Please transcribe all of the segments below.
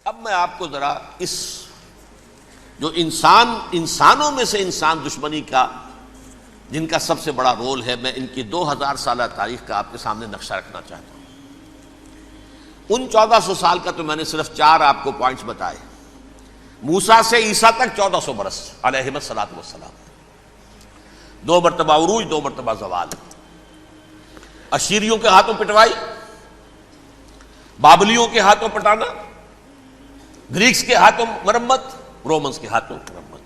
اب میں آپ کو ذرا اس جو انسانوں میں سے انسان دشمنی کا جن کا سب سے بڑا رول ہے، میں ان کی 2000 سالہ تاریخ کا آپ کے سامنے نقشہ رکھنا چاہتا ہوں۔ ان 1400 سال کا تو میں نے صرف 4 آپ کو پوائنٹس بتائے۔ موسیٰ سے عیسیٰ تک 1400 برس علیہم الصلاۃ والسلام، 2 مرتبہ عروج، 2 مرتبہ زوال، اشیریوں کے ہاتھوں پٹوائی، بابلیوں کے ہاتھوں پٹانا، گریکس کے ہاتھوں مرمت، رومنس کے ہاتھوں مرمت۔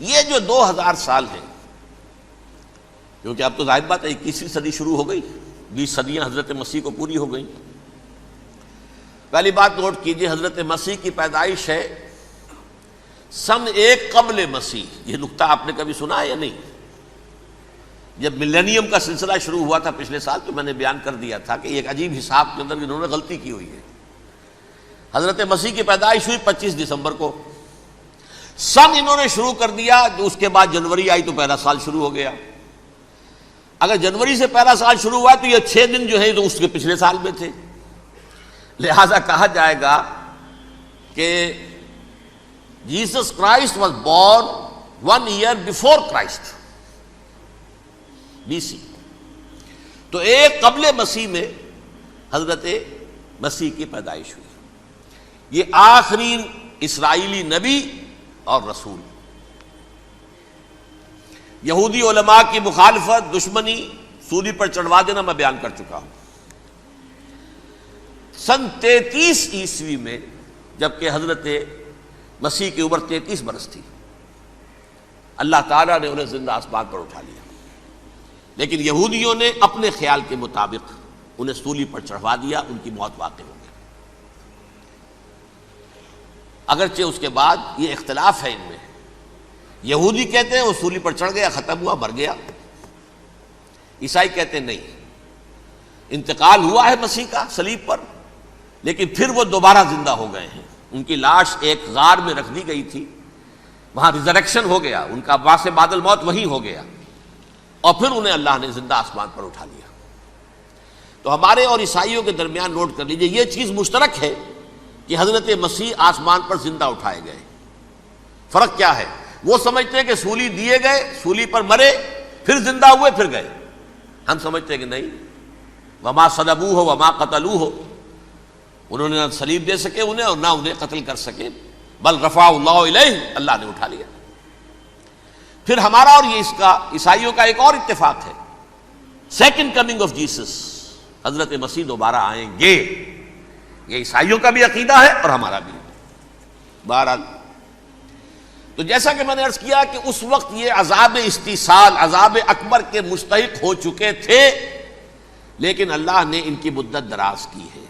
یہ جو 2000 سال ہیں، کیونکہ اب تو ظاہر بات ہے 21ویں صدی شروع ہو گئی، 20 صدیاں حضرت مسیح کو پوری ہو گئی۔ پہلی بات نوٹ کیجئے، حضرت مسیح کی پیدائش ہے سن 1 قبل مسیح۔ یہ نقطہ آپ نے کبھی سنا ہے یا نہیں؟ جب ملینیم کا سلسلہ شروع ہوا تھا پچھلے سال، تو میں نے بیان کر دیا تھا کہ ایک عجیب حساب کے اندر انہوں نے غلطی کی ہوئی ہے۔ حضرت مسیح کی پیدائش ہوئی 25 دسمبر کو، سن انہوں نے شروع کر دیا، جو اس کے بعد جنوری آئی تو پہلا سال شروع ہو گیا۔ اگر جنوری سے پہلا سال شروع ہوا تو یہ 6 دن جو ہے تو اس کے پچھلے سال میں تھے، لہذا کہا جائے گا کہ Jesus Christ was born 1 year before Christ, BC۔ تو 1 قبل مسیح میں حضرت مسیح کی پیدائش ہوئی۔ یہ آخری اسرائیلی نبی اور رسول۔ یہودی علماء کی مخالفت، دشمنی، سولی پر چڑھوا دینا میں بیان کر چکا ہوں۔ سن 33 عیسوی میں جبکہ حضرت مسیح کی عمر 33 برس تھی، اللہ تعالیٰ نے انہیں زندہ آسمان پر اٹھا لیا، لیکن یہودیوں نے اپنے خیال کے مطابق انہیں سولی پر چڑھوا دیا، ان کی موت واقع ہو گئی۔ اگرچہ اس کے بعد یہ اختلاف ہے ان میں، یہودی کہتے ہیں وہ سولی پر چڑھ گیا، ختم ہوا، مر گیا۔ عیسائی کہتے ہیں نہیں، انتقال ہوا ہے مسیح کا صلیب پر، لیکن پھر وہ دوبارہ زندہ ہو گئے ہیں۔ ان کی لاش ایک غار میں رکھ دی گئی تھی، وہاں ریزریکشن ہو گیا، ان کا باعث بعد الموت وہیں ہو گیا، اور پھر انہیں اللہ نے زندہ آسمان پر اٹھا لیا۔ تو ہمارے اور عیسائیوں کے درمیان نوٹ کر لیجئے، یہ چیز مشترک ہے کہ حضرت مسیح آسمان پر زندہ اٹھائے گئے۔ فرق کیا ہے؟ وہ سمجھتے ہیں کہ سولی دیے گئے، سولی پر مرے، پھر زندہ ہوئے، پھر گئے۔ ہم سمجھتے ہیں کہ نہیں، وما صلبوہ وما قتلوہ، انہوں نے نہ صلیب دے سکے انہیں اور نہ انہیں قتل کر سکے، بل رفع اللہ الیہ، اللہ نے اٹھا لیا۔ پھر ہمارا اور یہ اس کا عیسائیوں کا ایک اور اتفاق ہے، سیکنڈ کمنگ آف جیسس، حضرت مسیح دوبارہ آئیں گے۔ یہ عیسائیوں کا بھی عقیدہ ہے اور ہمارا بھی۔ بہرحال تو جیسا کہ میں نے عرض کیا کہ اس وقت یہ عذاب استیصال، عذاب اکبر کے مستحق ہو چکے تھے، لیکن اللہ نے ان کی مدت دراز کی ہے،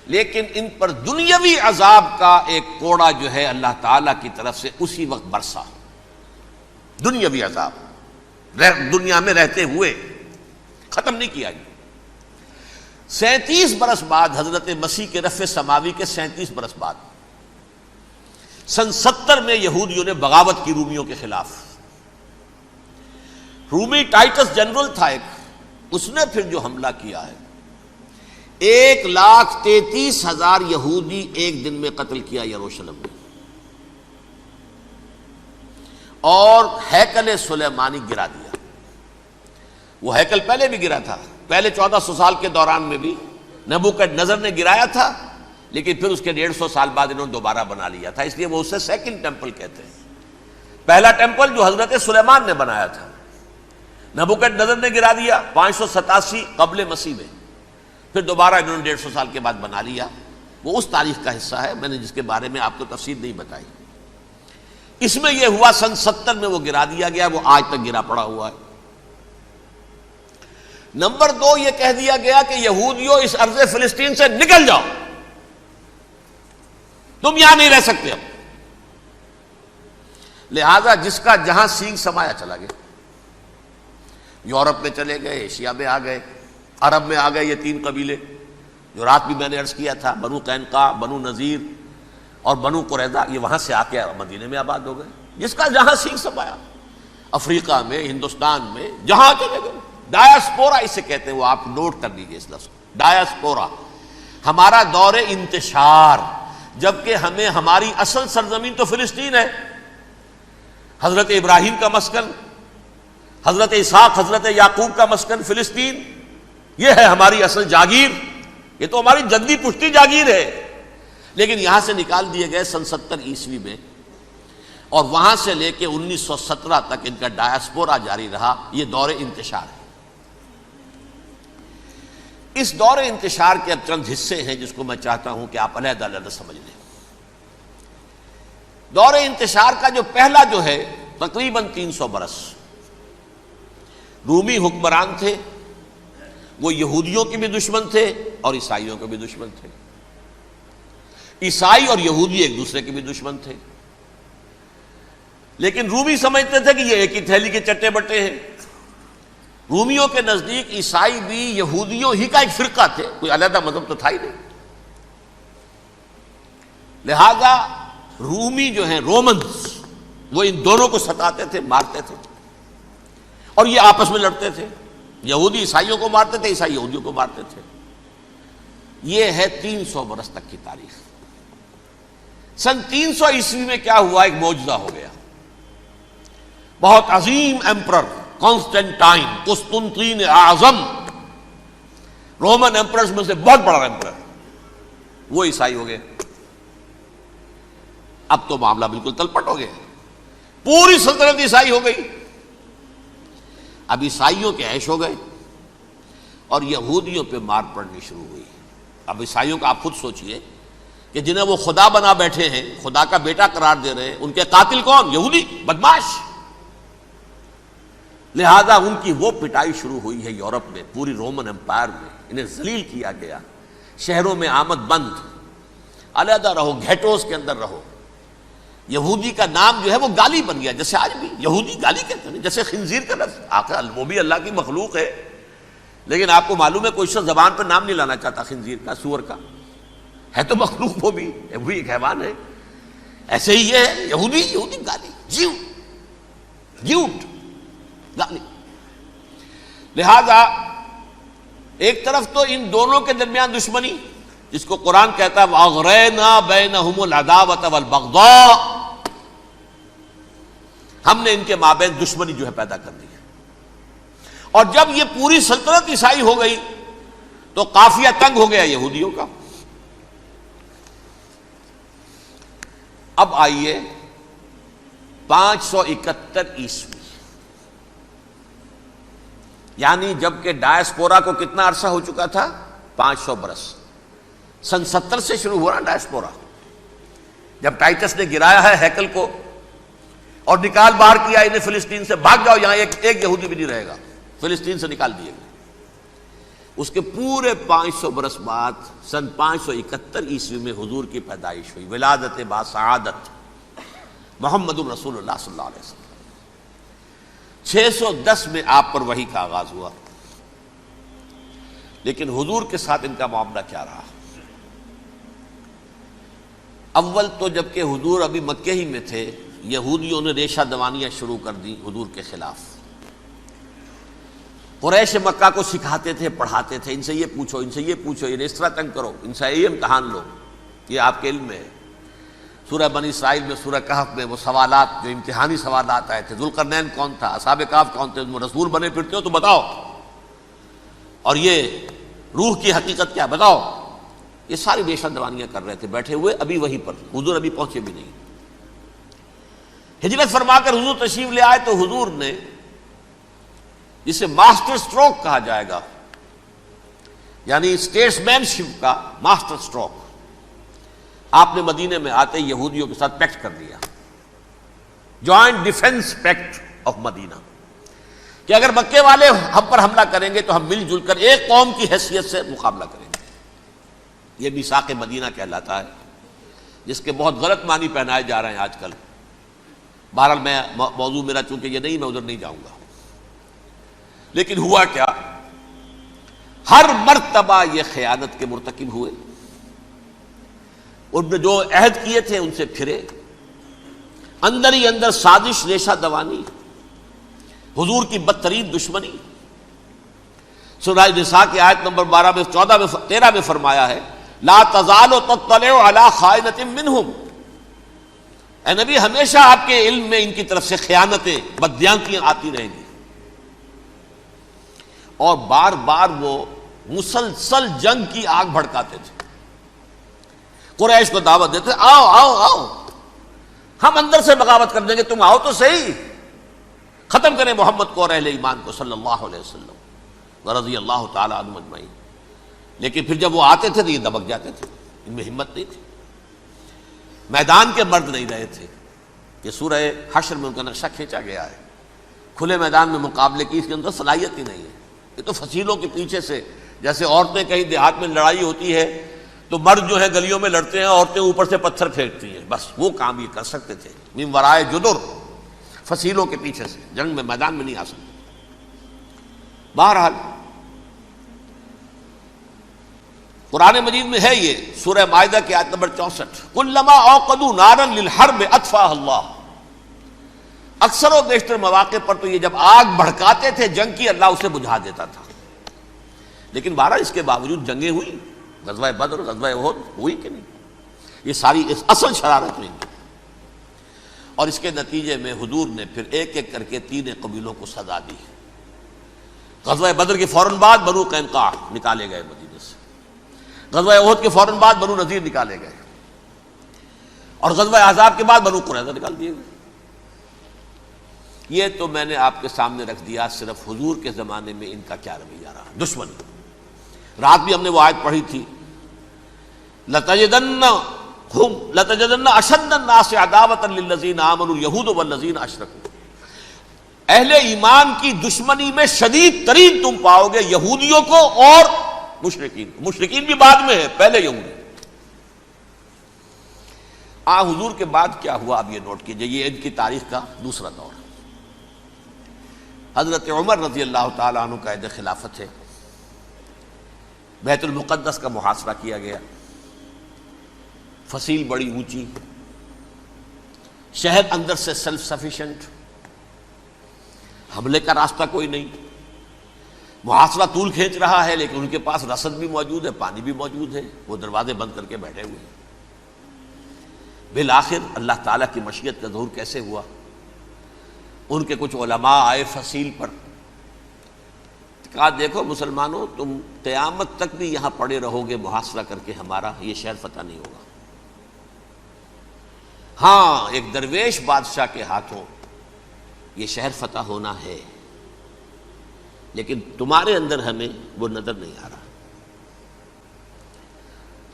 لیکن ان پر دنیاوی عذاب کا ایک کوڑا جو ہے اللہ تعالیٰ کی طرف سے اسی وقت برسا۔ دنیاوی عذاب دنیا میں رہتے ہوئے ختم نہیں کیا گیا۔ 37 برس بعد حضرت مسیح کے رفع سماوی کے 37 برس بعد سن 70 میں یہودیوں نے بغاوت کی رومیوں کے خلاف۔ رومی ٹائٹس جنرل تھا ایک، اس نے پھر جو حملہ کیا ہے، 1,33,000 یہودی ایک دن میں قتل کیا یروشلم میں، اور ہیکل سلیمانی گرا دیا۔ وہ ہیکل پہلے بھی گرا تھا، پہلے 1400 سال کے دوران میں بھی نبوکدنضر نے گرایا تھا، لیکن پھر اس کے 150 سال بعد انہوں نے دوبارہ بنا لیا تھا، اس لیے وہ اسے سیکنڈ ٹیمپل کہتے ہیں۔ پہلا ٹیمپل جو حضرت سلیمان نے بنایا تھا، نبوکدنضر نے گرا دیا 587 قبل مسیح میں، پھر دوبارہ انہوں نے 150 سال کے بعد بنا لیا۔ وہ اس تاریخ کا حصہ ہے، میں نے جس کے بارے میں آپ کو تفصیل نہیں بتائی۔ اس میں یہ ہوا سن 70 میں وہ گرا دیا گیا، وہ آج تک گرا پڑا ہوا ہے۔ نمبر 2، یہ کہہ دیا گیا کہ یہودیوں اس ارض فلسطین سے نکل جاؤ، تم یہاں نہیں رہ سکتے اب۔ لہذا جس کا جہاں سینگ سمایا چلا گیا، یورپ میں چلے گئے، ایشیا میں آ گئے، عرب میں آ گئے۔ یہ 3 قبیلے جو رات بھی میں نے عرض کیا تھا، بنو قینقاع، بنو نذیر اور بنو قریظہ، یہ وہاں سے آ کے مدینے میں آباد ہو گئے، جس کا جہاں سینگ سمایا۔ افریقہ میں، ہندوستان میں، جہاں چلے گئے۔ ڈایاسپورا اسے کہتے ہیں، وہ آپ نوٹ کر لیجیے اس لفظ کو، ڈایاسپورا، ہمارا دور انتشار، جبکہ ہمیں ہماری اصل سرزمین تو فلسطین ہے، حضرت ابراہیم کا مسکن، حضرت اسحاق حضرت یعقوب کا مسکن فلسطین، یہ ہے ہماری اصل جاگیر، یہ تو ہماری جدی پشتی جاگیر ہے، لیکن یہاں سے نکال دیے گئے سن 70 عیسوی میں، اور وہاں سے لے کے 1917 تک ان کا ڈایاسپورا جاری رہا۔ یہ دور انتشار ہے۔ اس دور انتشار کے اب چند حصے ہیں جس کو میں چاہتا ہوں کہ آپ علیحدہ علیحدہ سمجھ لیں۔ دور انتشار کا جو پہلا جو ہے تقریباً 300 برس رومی حکمران تھے، وہ یہودیوں کے بھی دشمن تھے اور عیسائیوں کے بھی دشمن تھے، عیسائی اور یہودی ایک دوسرے کے بھی دشمن تھے، لیکن رومی سمجھتے تھے کہ یہ ایک ہی تھیلی کے چٹے بٹے ہیں۔ رومیوں کے نزدیک عیسائی بھی یہودیوں ہی کا ایک فرقہ تھے، کوئی علیحدہ مذہب تو تھا ہی نہیں، لہذا رومی جو ہیں رومنز وہ ان دونوں کو ستاتے تھے، مارتے تھے، اور یہ آپس میں لڑتے تھے، یہودی عیسائیوں کو مارتے تھے، عیسائی یہودیوں کو مارتے تھے۔ یہ ہے 300 برس تک کی تاریخ۔ سن 300 عیسوی میں کیا ہوا؟ ایک معجزہ ہو گیا۔ بہت عظیم ایمپرر کانسٹینٹائن، قسطنطین اعظم، رومن ایمپررز میں سے بہت بڑا ایمپرر، وہ عیسائی ہو گئے۔ اب تو معاملہ بالکل تلپٹ ہو گیا، پوری سلطنت عیسائی ہو گئی۔ اب عیسائیوں کے عیش ہو گئے اور یہودیوں پہ مار پڑنی شروع ہوئی۔ اب عیسائیوں کا آپ خود سوچئے کہ جنہیں وہ خدا بنا بیٹھے ہیں، خدا کا بیٹا قرار دے رہے ہیں، ان کے قاتل کون؟ یہودی بدماش۔ لہذا ان کی وہ پٹائی شروع ہوئی ہے یورپ میں، پوری رومن امپائر میں، انہیں ذلیل کیا گیا، شہروں میں آمد بند، علیحدہ رہو، گھیٹوز کے اندر رہو۔ یہودی کا نام جو ہے وہ گالی بن گیا، جیسے آج بھی یہودی گالی کہتے ہیں، جیسے خنزیر کا لفظ، آخر وہ بھی اللہ کی مخلوق ہے، لیکن آپ کو معلوم ہے کوئی شخص زبان پہ نام نہیں لانا چاہتا خنزیر کا، سور کا، ہے تو مخلوق وہ بھی ایک حیوان ہے۔ ایسے ہی یہ ہے یہودی، یہودی گالی، جیوٹ گالی۔ لہذا ایک طرف تو ان دونوں کے درمیان دشمنی، جس کو قرآن کہتا ہے وَأَغْرَيْنَا بَيْنَهُمُ الْعَدَاوَةَ وَالْبَغْضَاءَ، ہم نے ان کے مابین دشمنی جو ہے پیدا کر دی ہے۔ اور جب یہ پوری سلطنت عیسائی ہو گئی تو قافیہ تنگ ہو گیا یہودیوں کا۔ اب آئیے 571 عیسوی، یعنی جب کہ ڈایاسپورا کو کتنا عرصہ ہو چکا تھا؟ 500 برس۔ سن 70 سے شروع ہوا نا ڈایاسپورا، جب ٹائٹس نے گرایا ہے ہیکل کو اور نکال باہر کیا انہیں فلسطین سے، بھاگ جاؤ یہاں ایک یہودی بھی نہیں رہے گا، فلسطین سے نکال دیے گئے۔ اس کے پورے 500 برس بعد سن 571 عیسوی میں حضور کی پیدائش ہوئی، ولادت باسعادت محمد الرسول اللہ صلی اللہ علیہ وسلم۔ 610 میں آپ پر وحی کا آغاز ہوا، لیکن حضور کے ساتھ ان کا معاملہ کیا رہا؟ اول تو جب کہ حضور ابھی مکے ہی میں تھے، یہودیوں نے ریشہ دوانیاں شروع کر دی حضور کے خلاف۔ قریش مکہ کو سکھاتے تھے، پڑھاتے تھے، ان سے یہ پوچھو، ان سے یہ پوچھو، انہیں اس طرح تنگ کرو، ان سے یہ امتحان لو، یہ آپ کے علم میں ہے۔ سورہ بنی اسرائیل میں، سورہ کہف میں وہ سوالات، جو امتحانی سوالات آئے تھے، ذوالقرنین کون تھا، اصحاب کہف کون تھے، تم رسول بنے پھرتے ہو تو بتاؤ، اور یہ روح کی حقیقت کیا بتاؤ۔ یہ ساری ریشہ دوانیاں کر رہے تھے بیٹھے ہوئے، ابھی وہی پر حضور ابھی پہنچے بھی نہیں۔ ہجرت فرما کر حضور تشریف لے آئے تو حضور نے، جسے ماسٹر سٹروک کہا جائے گا، یعنی اسٹیٹس مین شپ کا ماسٹر سٹروک، آپ نے مدینے میں آتے یہودیوں کے ساتھ پیکٹ کر دیا، جوائنٹ ڈیفنس پیکٹ آف مدینہ، کہ اگر مکے والے ہم پر حملہ کریں گے تو ہم مل جل کر ایک قوم کی حیثیت سے مقابلہ کریں گے۔ یہ میثاق مدینہ کہلاتا ہے، جس کے بہت غلط معنی پہنائے جا رہے ہیں آج کل۔ بہرحال میں موضوع میرا چونکہ یہ نہیں، میں ادھر نہیں جاؤں گا، لیکن ہوا کیا؟ ہر مرتبہ یہ خیانت کے مرتکب ہوئے، ان نے جو عہد کیے تھے ان سے پھرے، اندر ہی اندر سازش، ریشہ دوانی، حضور کی بدترین دشمنی۔ سورہ نساء کی آیت نمبر 12 میں 14 میں 13 میں فرمایا ہے لا تزال تطلع علی خائنۃ منہم، اے نبی ہمیشہ آپ کے علم میں ان کی طرف سے خیانتیں، بددیانتیاں آتی رہیں گی. اور بار بار وہ مسلسل جنگ کی آگ بھڑکاتے تھے. قریش کو دعوت دیتے، آؤ آؤ آؤ ہم اندر سے بغاوت کر دیں گے، تم آؤ تو صحیح، ختم کریں محمد کو اور اہل ایمان کو صلی اللہ علیہ وسلم ورضی اللہ تعالی عنہم اجمعین. لیکن پھر جب وہ آتے تھے تو یہ دبک جاتے تھے، ان میں ہمت نہیں تھی، میدان کے مرد نہیں رہے تھے. یہ سورہ حشر میں ان کا نقشہ کھینچا گیا ہے. کھلے میدان میں مقابلے کی اس کے اندر صلاحیت ہی نہیں ہے. یہ تو فصیلوں کے پیچھے سے، جیسے عورتیں کہیں دیہات میں لڑائی ہوتی ہے تو مرد جو ہے گلیوں میں لڑتے ہیں، عورتیں اوپر سے پتھر پھینکتی ہیں، بس وہ کام یہ کر سکتے تھے. من ورائے جدر، فصیلوں کے پیچھے سے، جنگ میں میدان میں نہیں آ سکتے. بہرحال قرآن مجید میں ہے یہ سورہ مائدہ کی آیت نمبر 64، کلما اوقدوا نارا للحرب اطفاها اللہ. اکثر و بیشتر مواقع پر تو یہ جب آگ بھڑکاتے تھے جنگ کی، اللہ اسے بجھا دیتا تھا. لیکن بہرحال اس کے باوجود جنگیں ہوئی، غزوہ بدر، غزوہ احد ہوئی کہ نہیں. یہ ساری اصل شرارت ہوئی. اور اس کے نتیجے میں حضور نے پھر ایک ایک کر کے 3 قبیلوں کو سزا دی. غزوہ بدر کے فوراً بعد بنو قینقاع نکالے گئے مدینے سے، غزوہ احد کے فوراً بعد بنو نذیر نکالے گئے، اور غزوہ احزاب کے بعد بنو قریظہ نکال دیے گئے. یہ تو میں نے آپ کے سامنے رکھ دیا صرف حضور کے زمانے میں ان کا کیا رویہ رہا. دشمنی، رات بھی ہم نے وہ آیت پڑھی تھی، لَتَجِدَنَّ أَشَدَّ النَّاسِ عَدَاوَةً لِلَّذِينَ آمَنُوا الْيَهُودُ وَالَّذِينَ أَشْرَكُوا. اہل ایمان کی دشمنی میں شدید ترین تم پاؤ گے یہودیوں کو اور مشرکین. مشرکین بھی بعد میں ہے، پہلے یہودی. حضور کے بعد کیا ہوا اب یہ نوٹ کیجئے، یہ ان کی تاریخ کا دوسرا دور. حضرت عمر رضی اللہ تعالیٰ عنہ کا عہد خلافت ہے. بیت المقدس کا محاصرہ کیا گیا، فصیل بڑی اونچی، شہر اندر سے سیلف سفیشینٹ، حملے کا راستہ کوئی نہیں، محاصرہ طول کھینچ رہا ہے، لیکن ان کے پاس رسد بھی موجود ہے، پانی بھی موجود ہے، وہ دروازے بند کر کے بیٹھے ہوئے ہیں. بالآخر اللہ تعالیٰ کی مشیت کا ظہور کیسے ہوا؟ ان کے کچھ علماء آئے فصیل پر، کہا دیکھو مسلمانوں، تم قیامت تک بھی یہاں پڑے رہو گے محاصرہ کر کے، ہمارا یہ شہر فتح نہیں ہوگا. ہاں ایک درویش بادشاہ کے ہاتھوں یہ شہر فتح ہونا ہے، لیکن تمہارے اندر ہمیں وہ نظر نہیں آ رہا.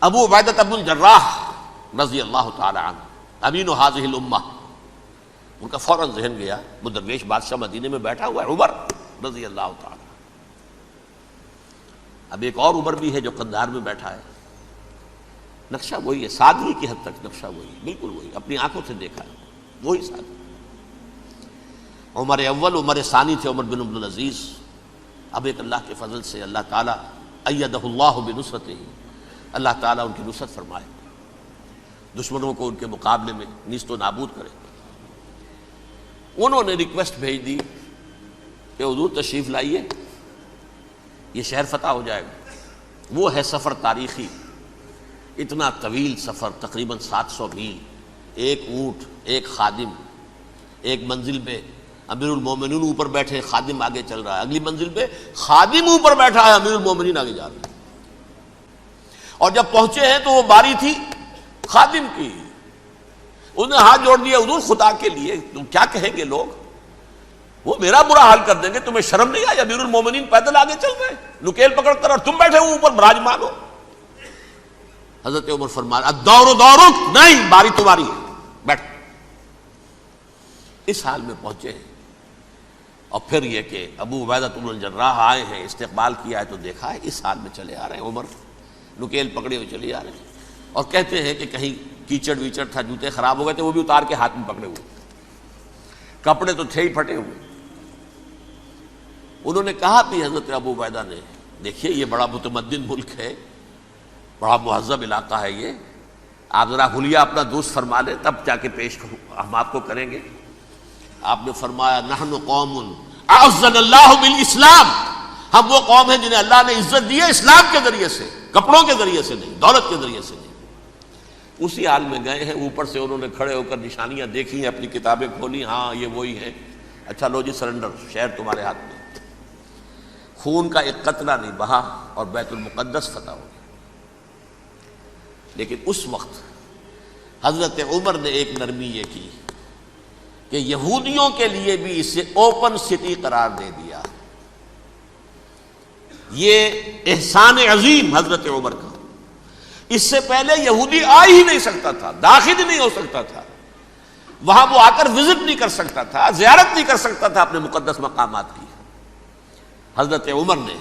ابو عبیدہ بن الجراح رضی اللہ تعالی عنہ، امین هذه الامہ، ان کا فوراً ذہن گیا وہ درویش بادشاہ مدینے میں بیٹھا ہوا ہے، عمر رضی اللہ تعالی. اب ایک اور عمر بھی ہے جو قندھار میں بیٹھا ہے. نقشہ وہی ہے، سادگی کی حد تک نقشہ وہی، بالکل وہی، اپنی آنکھوں سے دیکھا ہے، وہی سادگی. عمر اول، عمر ثانی تھے عمر بن عبدالعزیز. اب ایک اللہ کے فضل سے اللہ تعالیٰ ایدہ اللہ بنصرتہ، اللہ تعالیٰ ان کی نصرت فرمائے، دشمنوں کو ان کے مقابلے میں نیست و نابود کرے. انہوں نے ریکویسٹ بھیج دی کہ حضور تشریف لائیے، یہ شہر فتح ہو جائے گا. وہ ہے سفر تاریخی، اتنا طویل سفر، تقریباً 700 میل، ایک اونٹ، ایک خادم، ایک منزل پہ امیر المومنین اوپر بیٹھے، خادم آگے چل رہا ہے، اگلی منزل پہ خادم اوپر بیٹھا ہے، امیر المومنین آگے جا رہے ہیں. اور جب پہنچے ہیں تو وہ باری تھی خادم کی. انہوں نے ہاتھ جوڑ دیا، حضور خدا کے لیے تم کیا کہیں گے لوگ، وہ میرا برا حال کر دیں گے، تمہیں شرم نہیں آئی؟ امیر المومنین پیدل آگے چل رہے ہیں نکیل پکڑ کر، اور تم بیٹھے ہو اوپر براجمان ہو. حضرت عمر فرمایا الدور دورک، نہیں باری تمہاری ہے، بیٹھ. اس حال میں پہنچے ہیں. اور پھر یہ کہ ابو عبیدہ بن الجراح آئے ہیں، استقبال کیا ہے تو دیکھا ہے اس حال میں چلے آ رہے ہیں. عمر نکیل پکڑے ہوئے چلے آ رہے ہیں، اور کہتے ہیں کہ کہیں کیچڑ ویچڑ تھا، جوتے خراب ہو گئے تھے، وہ بھی اتار کے ہاتھ میں پکڑے ہوئے، کپڑے تو تھے ہی پھٹے ہوئے. انہوں نے کہا بھی حضرت ابو عبیدہ نے، دیکھیے یہ بڑا متمدن ملک ہے، بڑا مہذب علاقہ ہے، یہ آپ ذرا حلیہ اپنا دوست فرما لیں تب جا کے پیش ہم آپ کو کریں گے. آپ نے فرمایا نحن قوم اعزنا اللہ بالاسلام، ہم وہ قوم ہیں جنہیں اللہ نے عزت دی ہے اسلام کے ذریعے سے. کپڑوں کے ذریعے سے نہیں، دولت کے ذریعے سے نہیں۔ اسی حال میں گئے ہیں، اوپر سے انہوں نے کھڑے ہو کر نشانیاں دیکھی ہیں، اپنی کتابیں کھولی، ہاں یہ وہی ہیں، اچھا لو جی سرنڈر، شہر تمہارے ہاتھ میں۔ خون کا ایک قطرہ نہیں بہا اور بیت المقدس فتح ہو گیا۔ لیکن اس وقت حضرت عمر نے ایک نرمی یہ کی کہ یہودیوں کے لیے بھی اسے اوپن سٹی قرار دے دیا۔ یہ احسان عظیم حضرت عمر کا، اس سے پہلے یہودی آ ہی نہیں سکتا تھا، داخل ہی نہیں ہو سکتا تھا، وہاں وہ آ کر وزٹ نہیں کر سکتا تھا، زیارت نہیں کر سکتا تھا اپنے مقدس مقامات کی۔ حضرت عمر نے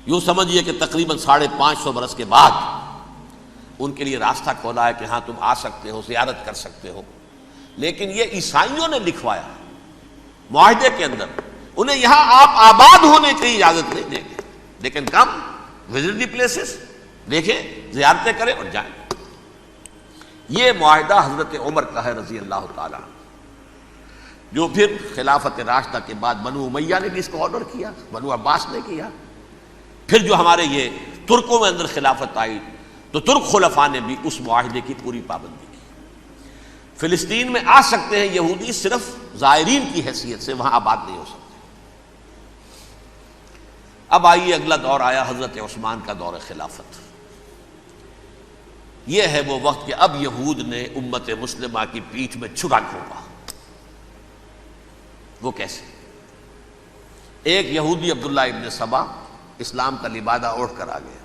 یوں سمجھیے کہ تقریباً 550 برس کے بعد ان کے لیے راستہ کھولا ہے کہ ہاں تم آ سکتے ہو، زیارت کر سکتے ہو۔ لیکن یہ عیسائیوں نے لکھوایا معاہدے کے اندر، انہیں یہاں آپ آباد ہونے کی اجازت نہیں دیں گے، لیکن کم وزٹ دی پلیسز، دیکھیں زیارتیں کریں اور جائیں۔ یہ معاہدہ حضرت عمر کا ہے رضی اللہ تعالیٰ، جو پھر خلافت راشدہ کے بعد بنو امیہ نے بھی اس کو آرڈر کیا، بنو عباس نے کیا، پھر جو ہمارے یہ ترکوں میں اندر خلافت آئی تو ترک خلفاء نے بھی اس معاہدے کی پوری پابندی کی۔ فلسطین میں آ سکتے ہیں یہودی صرف زائرین کی حیثیت سے، وہاں آباد نہیں ہو سکتے۔ اب آئیے اگلا دور آیا حضرت عثمان کا دور خلافت۔ یہ ہے وہ وقت کہ اب یہود نے امت مسلمہ کی پیٹھ میں چھرا گھونپا۔ وہ کیسے؟ ایک یہودی عبداللہ ابن سبا اسلام کا لبادہ اوڑھ کر آ گیا،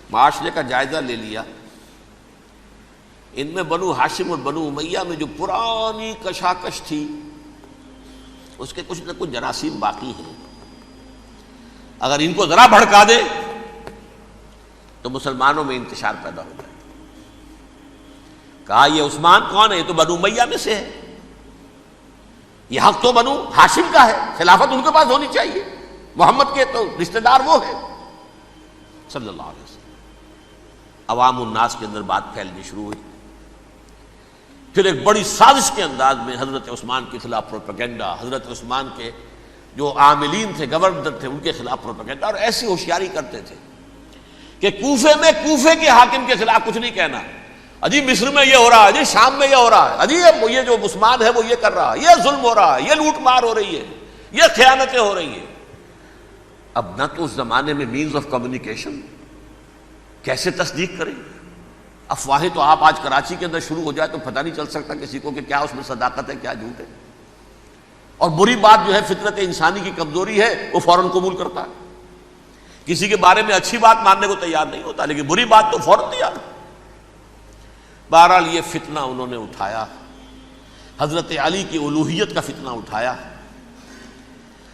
معاشرے کا جائزہ لے لیا، ان میں بنو ہاشم اور بنو امیہ میں جو پرانی کشاکش تھی اس کے کچھ نہ کچھ جراثیم باقی ہیں، اگر ان کو ذرا بھڑکا دے تو مسلمانوں میں انتشار پیدا ہو جائے۔ کہا یہ عثمان کون ہے؟ یہ تو بنو امیہ میں سے ہے، یہ حق تو بنو ہاشم کا ہے، خلافت ان کے پاس ہونی چاہیے، محمد کے تو رشتہ دار وہ ہے صلی اللہ علیہ وسلم۔ عوام الناس کے اندر بات پھیلنی شروع ہوئی، پھر ایک بڑی سازش کے انداز میں حضرت عثمان کے خلاف پروپیگنڈا، حضرت عثمان کے جو عاملین تھے، گورنر تھے، ان کے خلاف پروپیگنڈا، اور ایسی ہوشیاری کرتے تھے کہ کوفے میں کوفے کے حاکم کے خلاف کچھ نہیں کہنا، اجی مصر میں یہ ہو رہا ہے، اجی شام میں یہ ہو رہا ہے، اجی یہ جو عثمان ہے وہ یہ کر رہا ہے، یہ ظلم ہو رہا ہے، یہ لوٹ مار ہو رہی ہے، یہ خیانتیں ہو رہی ہیں۔ اب نہ تو اس زمانے میں مینز آف کمیونیکیشن، کیسے تصدیق کریں؟ افواہیں تو آپ آج کراچی کے اندر شروع ہو جائے تو پتہ نہیں چل سکتا کسی کو کہ کیا اس میں صداقت ہے کیا جھوٹ ہے، اور بری بات جو ہے فطرت انسانی کی کمزوری ہے وہ فوراً قبول کرتا ہے، کسی کے بارے میں اچھی بات ماننے کو تیار نہیں ہوتا لیکن بری بات تو فوراً تیار۔ بہرحال یہ فتنہ انہوں نے اٹھایا، حضرت علی کی الوہیت کا فتنہ اٹھایا،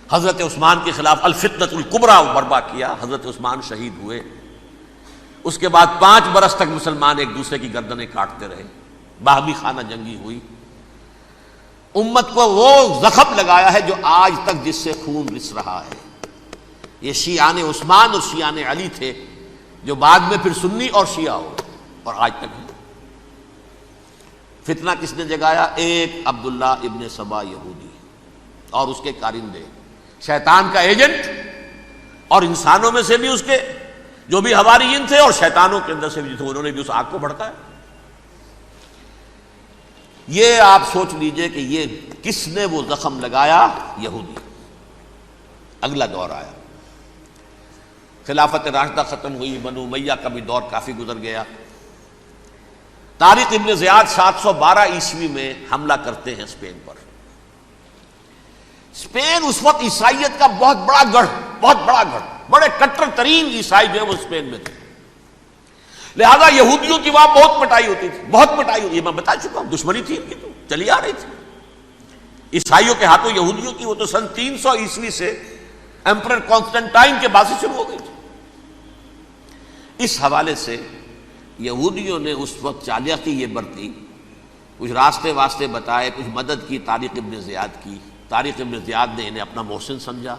حضرت عثمان کے خلاف الفتنۃ الکبریٰ برپا کیا، حضرت عثمان شہید ہوئے۔ اس کے بعد 5 برس تک مسلمان ایک دوسرے کی گردنیں کاٹتے رہے، باہمی خانہ جنگی ہوئی، امت کو وہ زخم لگایا ہے جو آج تک جس سے خون رس رہا ہے۔ یہ شیعان عثمان اور شیعان علی تھے جو بعد میں پھر سنی اور شیعہ ہو اور آج تک ہے۔ فتنہ کس نے جگایا؟ ایک عبداللہ ابن سبا یہودی اور اس کے کارندے، شیطان کا ایجنٹ، اور انسانوں میں سے بھی اس کے جو بھی حواریین تھے اور شیطانوں کے اندر سے بھی تھے، انہوں نے بھی اس آگ کو بھڑکایا۔ یہ آپ سوچ لیجئے کہ یہ کس نے وہ زخم لگایا؟ یہودی۔ اگلا دور آیا، خلافت راشدہ ختم ہوئی، بنو امیہ کا بھی دور کافی گزر گیا۔ طارق ابن زیاد 712 عیسوی میں حملہ کرتے ہیں اسپین پر۔ اسپین اس وقت عیسائیت کا بہت بڑا گڑھ، بہت بڑا گڑھ، بڑے کٹر ترین عیسائی جو ہے وہ اسپین میں تھے، لہذا یہودیوں کی وہاں بہت پٹائی ہوتی تھی، بہت پٹائی ہوتی ہے، میں بتا چکا ہوں، دشمنی تھی ان کی تو چلی آ رہی تھی عیسائیوں کے ہاتھوں یہودیوں کی، وہ تو سن 300 عیسوی سے ایمپرر کانسٹنٹائن کے بعد سے شروع ہو گئی تھی۔ اس حوالے سے یہودیوں نے اس وقت چالاکی یہ برتی، کچھ راستے واسطے بتائے، کچھ مدد کی طارق ابن زیاد کی۔ طارق ابن زیاد نے انہیں اپنا محسن سمجھا،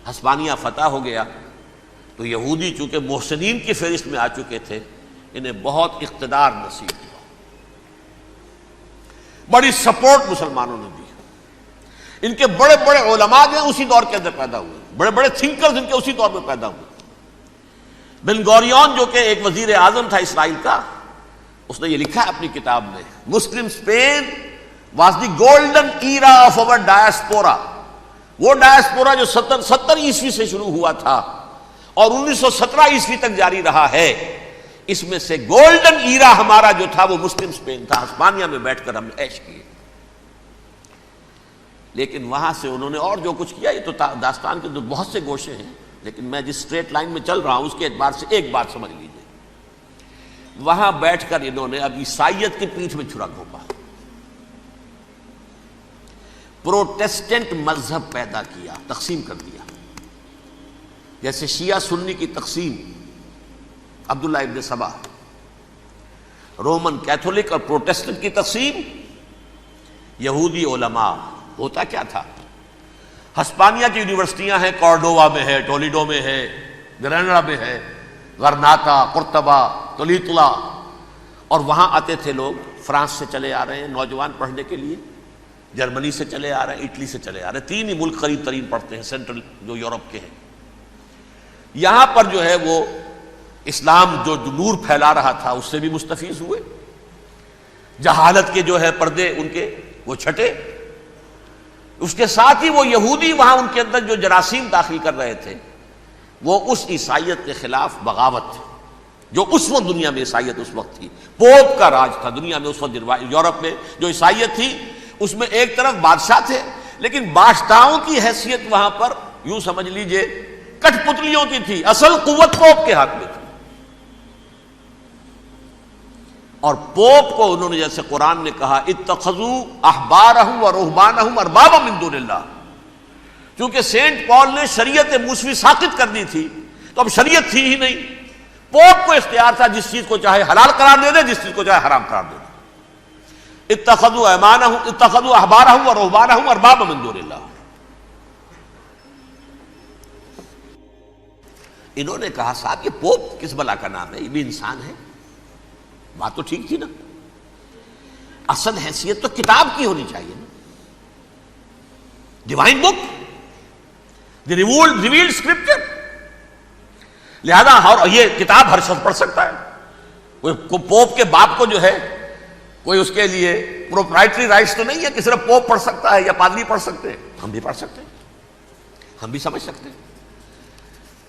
ہسپانیہ فتح ہو گیا تو یہودی چونکہ محسنین کی فہرست میں آ چکے تھے، انہیں بہت اقتدار نصیب ہوا، بڑی سپورٹ مسلمانوں نے دی۔ ان کے بڑے بڑے علماء جو ہیں اسی دور کے اندر پیدا ہوئے، بڑے بڑے تھنکرز ان کے اسی دور میں پیدا ہوئے۔ بن گوریون جو کہ ایک وزیر اعظم تھا اسرائیل کا، اس نے یہ لکھا ہے اپنی کتاب میں، Muslim Spain was the golden era of our diaspora. وہ ڈائسپورا جو 70 عیسوی سے شروع ہوا تھا اور 1917 عیسوی تک جاری رہا ہے، اس میں سے گولڈن ایرا ہمارا جو تھا وہ مسلم اسپین تھا. ہسپانیہ میں بیٹھ کر ہم نے عیش کیے. لیکن وہاں سے انہوں نے اور جو کچھ کیا، یہ تو داستان کے بہت سے گوشے ہیں، لیکن میں جس اسٹریٹ لائن میں چل رہا ہوں اس کے اعتبار سے ایک بات سمجھ لیجیے. وہاں بیٹھ کر انہوں نے اب عیسائیت کی پیٹھ میں چھرا گھونپا، پروٹیسٹنٹ مذہب پیدا کیا، تقسیم کر دیا. جیسے شیعہ سنی کی تقسیم، عبداللہ ابن سبا، رومن کیتھولک اور پروٹیسٹنٹ کی تقسیم، یہودی علماء. ہوتا کیا تھا؟ ہسپانیہ کی یونیورسٹیاں ہیں، کارڈووا میں ہے، ٹولیڈو میں ہے، گریناڈا میں ہے، غرناطہ، قرطبہ، تولیتلا، اور وہاں آتے تھے لوگ. فرانس سے چلے آ رہے ہیں نوجوان پڑھنے کے لیے، جرمنی سے چلے آ رہے ہیں، اٹلی سے چلے آ رہے ہیں. 3 ہی ملک قریب ترین پڑھتے ہیں سینٹرل جو یورپ کے ہیں. یہاں پر جو ہے وہ اسلام جو نور پھیلا رہا تھا اس سے بھی مستفیض ہوئے. جہالت کے جو ہے پردے ان کے وہ چھٹے. اس کے ساتھ ہی وہ یہودی وہاں ان کے اندر جو جراثیم داخل کر رہے تھے وہ اس عیسائیت کے خلاف بغاوت تھی جو اس وقت دنیا میں عیسائیت اس وقت تھی. پوپ کا راج تھا دنیا میں اس وقت. یورپ میں جو عیسائیت تھی اس میں ایک طرف بادشاہ تھے، لیکن بادشاہوں کی حیثیت وہاں پر یوں سمجھ لیجئے کٹ پتلیوں کی تھی. اصل قوت پوپ کے ہاتھ میں تھی. اور پوپ کو انہوں نے جیسے قرآن نے کہا اتخذوا احبارهم ورهبانهم اربابا من دون اللہ، چونکہ سینٹ پال نے شریعت موسوی ساقط کر دی تھی تو اب شریعت تھی ہی نہیں. پوپ کو اختیار تھا جس چیز کو چاہے حلال قرار دے دے، جس چیز کو چاہے حرام قرار دے دے. اتخذوا احبارهم ورهبانهم اربابا من دون اللہ. انہوں نے کہا صاحب یہ پوپ کس بلا کا نام ہے، یہ بھی انسان ہے. بات تو ٹھیک تھی نا، اصل حیثیت تو کتاب کی ہونی چاہیے نا، ڈیوائن بک، دی ریویلڈ اسکرپچر. لہذا اور یہ کتاب ہر شخص پڑھ سکتا ہے. کوئی پوپ کے باپ کو جو ہے کوئی اس کے لیے پروپرائٹری رائٹس تو نہیں ہے کہ صرف پوپ پڑھ سکتا ہے یا پادری پڑھ سکتے ہیں. ہم بھی پڑھ سکتے ہیں، ہم بھی سمجھ سکتے ہیں.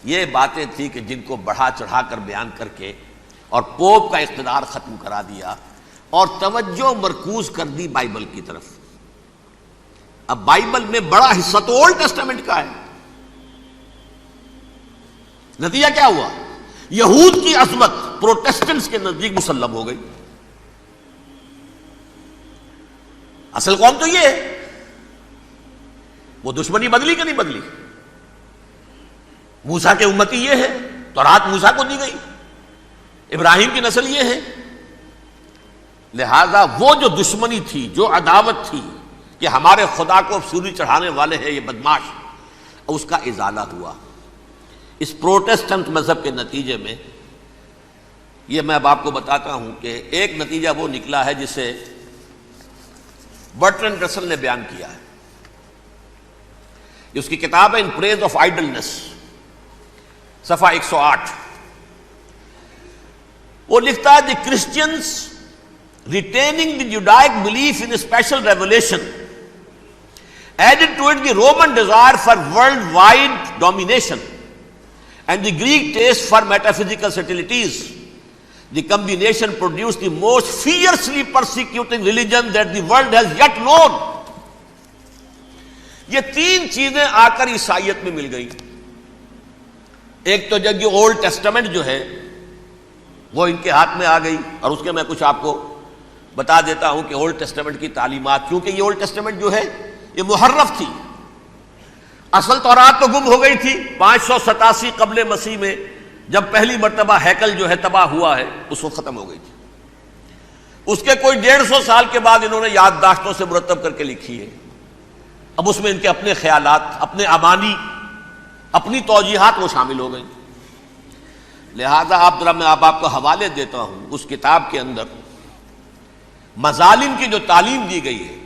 یہ باتیں تھی کہ جن کو بڑھا چڑھا کر بیان کر کے اور پوپ کا اقتدار ختم کرا دیا اور توجہ مرکوز کر دی بائبل کی طرف. اب بائبل میں بڑا حصہ تو اولڈ ٹیسٹامنٹ کا ہے. نتیجہ کیا ہوا؟ یہود کی عظمت پروٹیسٹنٹس کے نزدیک مسلم ہو گئی. اصل قوم تو یہ ہے. وہ دشمنی بدلی کہ نہیں بدلی؟ موسیٰ کے امتی یہ ہے، تورات موسیٰ کو دی گئی، ابراہیم کی نسل یہ ہے. لہذا وہ جو دشمنی تھی، جو عداوت تھی کہ ہمارے خدا کو سولی چڑھانے والے ہیں یہ بدماش، اس کا ازالہ ہوا. اس پروٹیسٹنٹ مذہب کے نتیجے میں یہ میں اب آپ کو بتاتا ہوں کہ ایک نتیجہ وہ نکلا ہے جسے برٹرنڈ رسل نے بیان کیا ہے. اس کی کتاب ہے ان پریز آف آئیڈلنس، صفحہ 108. وہ لکھتا ہے the Christians retaining the Judaic belief in special revelation added to it the Roman desire for worldwide domination and the Greek taste for metaphysical subtleties. The combination produce the most fiercely persecuting religion that the world has yet known. یہ 3 چیزیں آ کر عیسائیت میں مل گئی. ایک تو جب یہ اولڈ ٹیسٹامنٹ جو ہے وہ ان کے ہاتھ میں آ گئی، اور اس کے میں کچھ آپ کو بتا دیتا ہوں کہ اولڈ ٹیسٹامنٹ کی تعلیمات، کیونکہ یہ اولڈ ٹیسٹامنٹ جو ہے یہ محرف تھی. اصل تورات تو گم ہو گئی تھی 587 قبل مسیح میں، جب پہلی مرتبہ ہیکل جو ہے تباہ ہوا ہے اس وقت ختم ہو گئی تھی. اس کے کوئی 150 سال کے بعد انہوں نے یادداشتوں سے مرتب کر کے لکھی ہے. اب اس میں ان کے اپنے خیالات، اپنے امانی، اپنی توجیحات وہ شامل ہو گئی. لہذا میں آپ کو حوالے دیتا ہوں اس کتاب کے اندر مظالم کی جو تعلیم دی گئی ہے،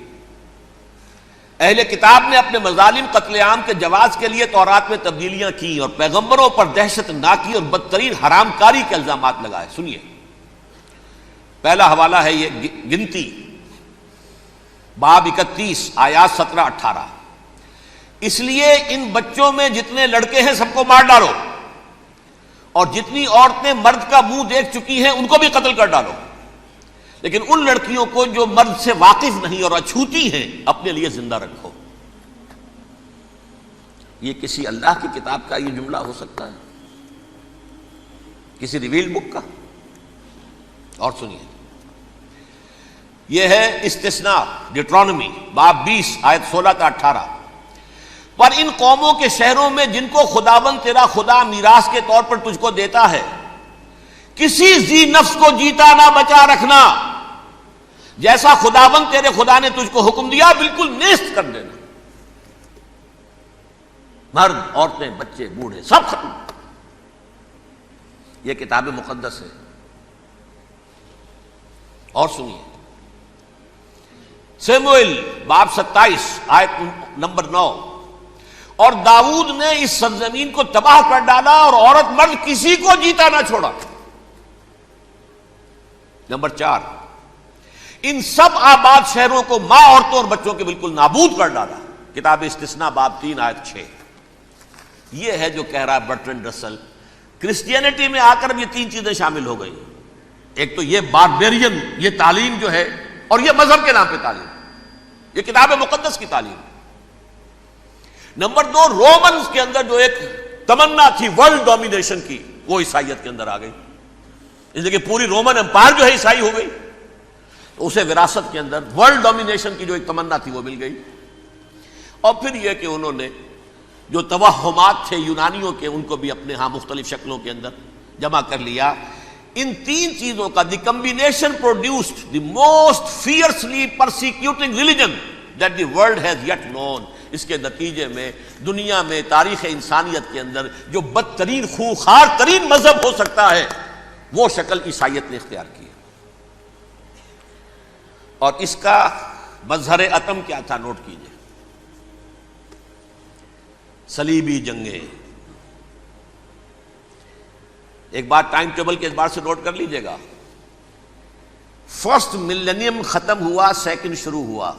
اہل کتاب نے اپنے مظالم قتل عام کے جواز کے لیے تورات میں تبدیلیاں کی اور پیغمبروں پر دہشت ناکی اور بدترین حرام کاری کے الزامات لگائے. سنیے، پہلا حوالہ ہے یہ گنتی باب 31 آیات 17-18. اس لیے ان بچوں میں جتنے لڑکے ہیں سب کو مار ڈالو، اور جتنی عورتیں مرد کا منہ دیکھ چکی ہیں ان کو بھی قتل کر ڈالو، لیکن ان لڑکیوں کو جو مرد سے واقف نہیں اور اچھوتی ہیں اپنے لیے زندہ رکھو. یہ کسی اللہ کی کتاب کا یہ جملہ ہو سکتا ہے؟ کسی ریویلڈ بک کا؟ اور سنیے، یہ ہے استثناء ڈیٹرانومی باب 20 آیت 16-18. پر ان قوموں کے شہروں میں جن کو خداوند تیرا خدا میراث کے طور پر تجھ کو دیتا ہے، کسی ذی نفس کو جیتا نہ بچا رکھنا، جیسا خداوند تیرے خدا نے تجھ کو حکم دیا بالکل نیست کر دینا. مرد، عورتیں، بچے، بوڑھے سب ختم. یہ کتاب مقدس ہے. اور سنیے، سموئیل باب 27 آیت نمبر 9. اور داؤد نے اس سرزمین کو تباہ کر ڈالا اور عورت مرد کسی کو جیتا نہ چھوڑا. نمبر 4، ان سب آباد شہروں کو ماں، عورتوں اور بچوں کے بالکل نابود کر ڈالا. کتاب استثناء باب 3 آیت 6. یہ ہے جو کہہ رہا ہے برٹرنڈ رسل، کرسچینٹی میں آ کر بھی یہ تین چیزیں شامل ہو گئی. ایک تو یہ باربیرین یہ تعلیم جو ہے، اور یہ مذہب کے نام پہ تعلیم، یہ کتاب مقدس کی تعلیم. نمبر 2، رومنز کے اندر جو ایک تمنا تھی ورلڈ ڈومینیشن کی، وہ عیسائیت کے اندر آ گئی. اس لیے کہ پوری رومن امپائر جو ہے عیسائی ہو گئی، تو اسے وراثت کے اندر ورلڈ ڈومینیشن کی جو ایک تمنا تھی وہ مل گئی. اور پھر یہ کہ انہوں نے جو توہمات تھے یونانیوں کے ان کو بھی اپنے ہاں مختلف شکلوں کے اندر جمع کر لیا. ان تین چیزوں کا the combination produced the most fiercely persecuting religion that the world has yet known. اس کے نتیجے میں دنیا میں تاریخ انسانیت کے اندر جو بدترین خوخار ترین مذہب ہو سکتا ہے وہ شکل عیسائیت نے اختیار کی. اور اس کا مظہر عتم کیا تھا؟ نوٹ کیجئے، صلیبی جنگیں. ایک بات ٹائم ٹیبل کے اعتبار سے نوٹ کر لیجئے گا. فرسٹ ملینیم ختم ہوا، سیکنڈ شروع ہوا.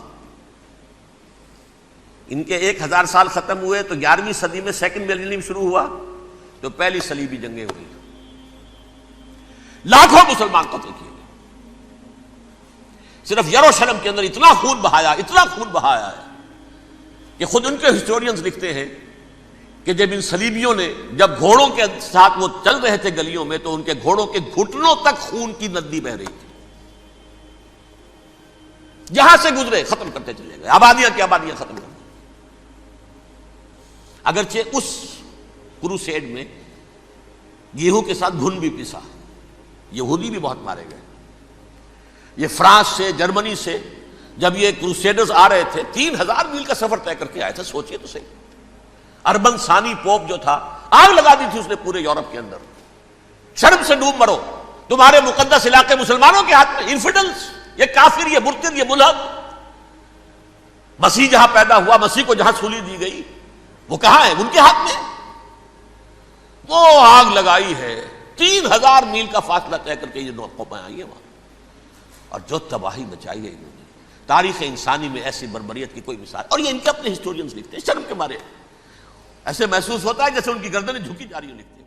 ان کے 1000 سال ختم ہوئے تو 11ویں صدی میں سیکنڈ ملینیم شروع ہوا، تو پہلی صلیبی جنگیں ہوئی. لاکھوں مسلمان قتل کیے گئے. صرف یروشلم کے اندر اتنا خون بہایا ہے کہ خود ان کے ہسٹورینز لکھتے ہیں کہ جب ان صلیبیوں نے جب گھوڑوں کے ساتھ وہ چل رہے تھے گلیوں میں تو ان کے گھوڑوں کے گھٹنوں تک خون کی ندی بہ رہی تھی. جہاں سے گزرے ختم کرتے چلے گئے، آبادیاں کی آبادیاں ختم کر دی. اگرچہ اس کروسیڈ میں گیہوں کے ساتھ گھن بھی پسا، یہودی بھی بہت مارے گئے. یہ فرانس سے، جرمنی سے جب یہ کروسیڈرز آ رہے تھے 3000 میل کا سفر طے کر کے آئے تھے. سوچئے تو صحیح. اربن ثانی پوپ جو تھا آگ لگا دی تھی اس نے پورے یورپ کے اندر. شرم سے ڈوب مرو، تمہارے مقدس علاقے مسلمانوں کے ہاتھ میں. انفیڈلز، یہ کافر، یہ مرتد، یہ ملحد. مسیح جہاں پیدا ہوا، مسیح کو جہاں سولی دی گئی، وہ کہاں ہے؟ ان کے ہاتھ میں. وہ آگ لگائی ہے، 3000 میل کا فاصلہ طے کر کے یہ قومیں آئی ہیں وہاں. اور جو تباہی مچائی ہے انہوں نے، تاریخ انسانی میں ایسی بربریت کی کوئی مثال. اور یہ ان کے اپنے ہسٹورینز لکھتے ہیں. شرم کے مارے ایسے محسوس ہوتا ہے جیسے ان کی گردنیں جھکی جا رہی ہیں. لکھتے ہیں